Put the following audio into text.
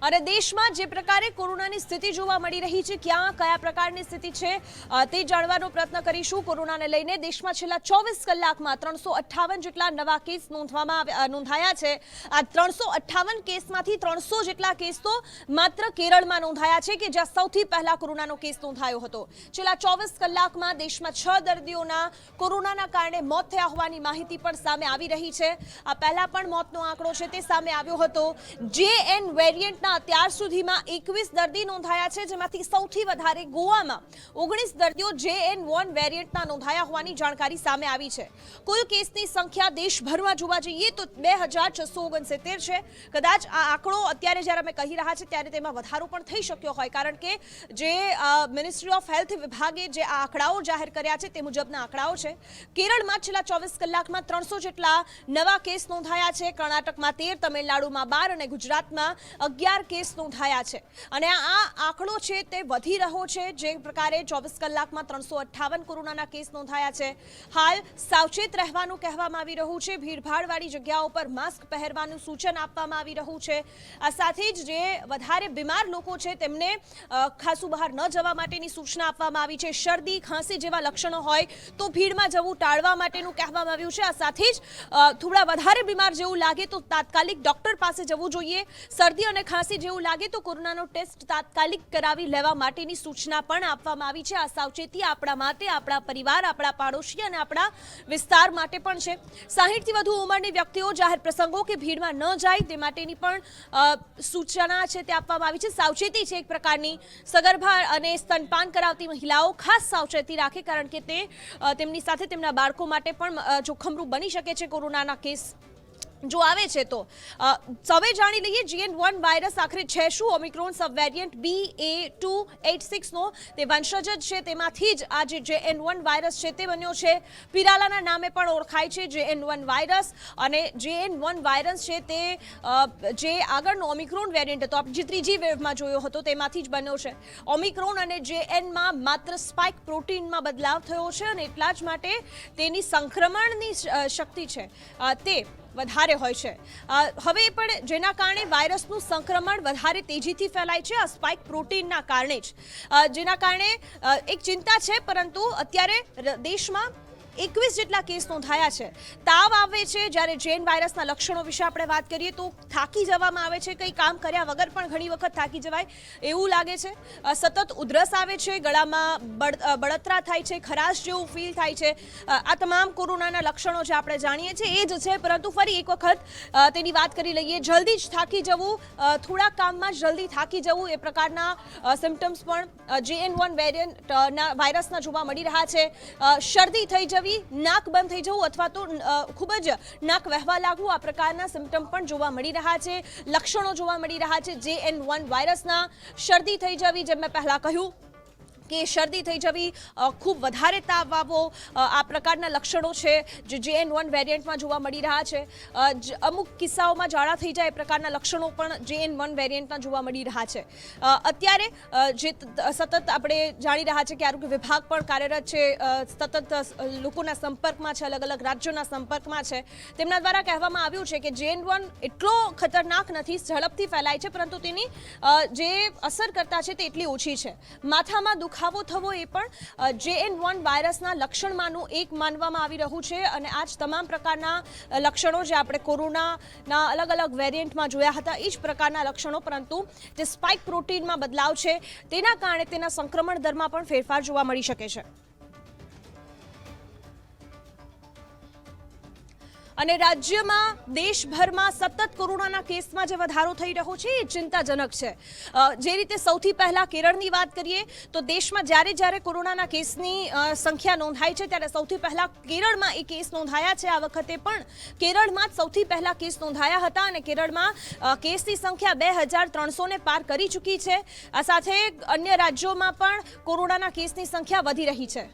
અને દેશમાં જે પ્રકારે કોરોનાની સ્થિતિ જોવા મળી રહી છે, ક્યાં કયા પ્રકારની સ્થિતિ છે તે જાણવાનો પ્રયત્ન કરીશું। કોરોનાને લઈને દેશમાં છેલ્લા 24 કલાકમાં 358 જેટલા નવા કેસ નોંધાયા છે। આ 358 કેસમાંથી 300 જેટલા કેસ તો માત્ર કેરળમાં નોંધાયા છે કે જ્યાં સૌથી પહેલા કોરોનાનો કેસ નોંધાયો હતો। છેલ્લા 24 કલાકમાં દેશમાં 6 દર્દીઓના કોરોનાના કારણે મોત થયા હોવાની માહિતી પણ સામે આવી રહી છે। આ પહેલા પણ મોતનો આંકડો છે તે સામે આવ્યો હતો। JN વેરિયન્ટના અત્યાર સુધીમાં 21 દર્દી નોંધાયા છે, જેમાંથી સૌથી વધારે ગોવામાં 19 દર્દીઓ JN1 વેરિયન્ટના નોંધાયા હોવાની જાણકારી સામે આવી છે। કુલ કેસની સંખ્યા દેશભરમાં જોવા જઈએ તો 2669 છે। કદાચ આ આંકડો અત્યારે જ્યારે અમે કહી રહ્યા છે ત્યારે તેમાં વધારો પણ થઈ શક્યો હોય, કારણ કે જે મિનિસ્ટ્રી ઓફ હેલ્થ વિભાગે જે આ આંકડાઓ જાહેર કર્યા છે તે મુજબના આંકડાઓ છે। કેરળમાં છેલ્લા 24 કલાકમાં 300 જેટલા નવા કેસ નોંધાયા છે। કર્ણાટકમાં 13, તમિલનાડુમાં 12 અને ગુજરાતમાં 11 કેસ નોંધાયા છે। અને આ આંકડો છે તે વધી રહ્યો છે। જે પ્રકારે 24 કલાકમાં 358 કોરોનાના કેસ નોંધાયા છે। હાલ સાવચેત રહેવાનું કહેવામાં આવી રહ્યું છે। ભીડભાડવાળી જગ્યાઓ પર માસ્ક પહેરવાનું સૂચન આપવામાં આવી રહ્યું છે। આ સાથે જ જે વધારે બીમાર લોકો છે તેમને ખાસું બહાર ન જવા માટેની સૂચના આપવામાં આવી છે। શરદી, ખાંસી જેવા લક્ષણો હોય તો ભીડમાં જવું ટાળવા માટેનું કહેવામાં આવ્યું છે। આ સાથે જ થોડા વધારે બીમાર જેવું લાગે તો તાત્કાલિક ડોક્ટર પાસે જવું જોઈએ। શરદી અને ખાંસી જેવું લાગે તો કોરોનાનો ટેસ્ટ તાત્કાલિક કરાવી લેવા માટેની સૂચના પણ આપવામાં આવી છે। આ સાવચેતી આપણા માટે, આપણા પરિવાર, આપણા પાડોશી અને આપણા વિસ્તાર માટે પણ છે। 60 થી વધુ ઉંમરની વ્યક્તિઓ જાહેર પ્રસંગો કે ભીડમાં ન જાય તે માટેની પણ સૂચના છે તે આપવામાં આવી છે। સાવચેતી છે એક પ્રકારની। સગર્ભા અને સ્તનપાન કરાવતી મહિલાઓ ખાસ સાવચેતી રાખે, કારણ કે તે તેમની સાથે તેમના બાળકો માટે પણ જોખમરૂપ બની શકે છે કોરોનાના કેસ જો આવે છે તો। હવે જાણી લઈએ JN1 વાયરસ આખરે છે શું। ઓમિક્રોન સબ વેરિયન્ટ BA.2.86 નો તે વંશજ જ છે, તેમાંથી જ આ જે JN1 વાયરસ છે તે બન્યો છે। પિરાલાના નામે પણ ઓળખાય છે JN1 વાયરસ। અને JN1 વાયરસ છે તે જે આગળનો ઓમિક્રોન વેરિયન્ટ હતો, આપણે જે ત્રીજી વેવમાં જોયો હતો તેમાંથી જ બન્યો છે। ઓમિક્રોન અને JN માં માત્ર સ્પાઇક પ્રોટીનમાં બદલાવ થયો છે અને એટલા જ માટે તેની સંક્રમણની શક્તિ છે તે વધારે હોય છે। હવે પણ જેના કારણે વાયરસનું સંક્રમણ વધારે તેજીથી ફેલાય છે આ સ્પાઇક પ્રોટીનના કારણે જ, જેના કારણે એક ચિંતા છે। પરંતુ અત્યારે દેશમાં 21 જેટલા કેસ નોંધાયા છે। તાવ આવે છે, જ્યારે જેન વાયરસના લક્ષણો વિશે આપણે વાત કરીએ તો થાકી જવામાં આવે છે। કંઈ કામ કર્યા વગર પણ ઘણી વખત થાકી જવાય એવું લાગે છે। સતત ઉધરસ આવે છે, ગળામાં બળતરા થાય છે, ખરાશ જેવું ફીલ થાય છે। આ તમામ કોરોનાના લક્ષણો જે આપણે જાણીએ છીએ એ જ છે। પરંતુ ફરી એક વખત તેની વાત કરી લઈએ। જલ્દી જ થાકી જવું, થોડા કામમાં જલ્દી થાકી જવું, એ પ્રકારના સિમ્પટમ્સ પણ JN1 વેરિયન્ટના વાયરસના જોવા મળી રહ્યા છે। શરદી થઈ જવી, નાક બંધ થઈ જવું અથવા તો ખૂબ જ નાક વહેવા લાગવું, આ પ્રકારના સિમ્પટમ પણ જોવા મળી રહ્યા છે, લક્ષણો જોવા મળી રહ્યા છે JN1 વાયરસના। શરદી થઈ જવી, જેમ મેં પહેલા કહ્યું કે શરદી થઈ જવી, ખૂબ વધારે તાવ આવવો, આ પ્રકારના લક્ષણો છે જે JN1 વેરિયન્ટમાં જોવા મળી રહ્યા છે। અમુક કિસ્સાઓમાં ઝાડા થઈ જાય એ પ્રકારના લક્ષણો પણ JN1 વેરિયન્ટમાં જોવા મળી રહ્યા છે। અત્યારે જે સતત આપણે જાણી રહ્યા છે કે આરોગ્ય વિભાગ પણ કાર્યરત છે, સતત લોકોના સંપર્કમાં છે, અલગ અલગ રાજ્યોના સંપર્કમાં છે। તેમના દ્વારા કહેવામાં આવ્યું છે કે JN1 એટલો ખતરનાક નથી, ઝડપથી ફેલાય છે, પરંતુ તેની જે અસર કરતા છે તે એટલી ઓછી છે। માથામાં દુખાવો થવો એ પણ JN1 વાયરસના લક્ષણમાંનું એક માનવામાં આવી રહ્યું છે। અને આ જ તમામ પ્રકારના લક્ષણો જે આપણે કોરોનાના અલગ અલગ વેરિયન્ટમાં જોયા હતા એ જ પ્રકારના લક્ષણો, પરંતુ જે સ્પાઇક પ્રોટીનમાં બદલાવ છે તેના કારણે તેના સંક્રમણ દરમાં પણ ફેરફાર જોવા મળી શકે છે। અને રાજ્યમાં, દેશભરમાં સતત કોરોનાના કેસમાં જે વધારો થઈ રહ્યો છે એ ચિંતાજનક છે। જે રીતે સૌથી પહેલા કેરળની વાત કરીએ તો દેશમાં જ્યારે કોરોનાના કેસની સંખ્યા નોંધાઈ છે ત્યારે સૌથી પહેલા કેરળમાં એ કેસ નોંધાયા છે। આ વખતે પણ કેરળમાં જ સૌથી પહેલા કેસ નોંધાયા હતા અને કેરળમાં કેસની સંખ્યા 2300ને પાર કરી ચૂકી છે। આ સાથે અન્ય રાજ્યોમાં પણ કોરોનાના કેસની સંખ્યા વધી રહી છે।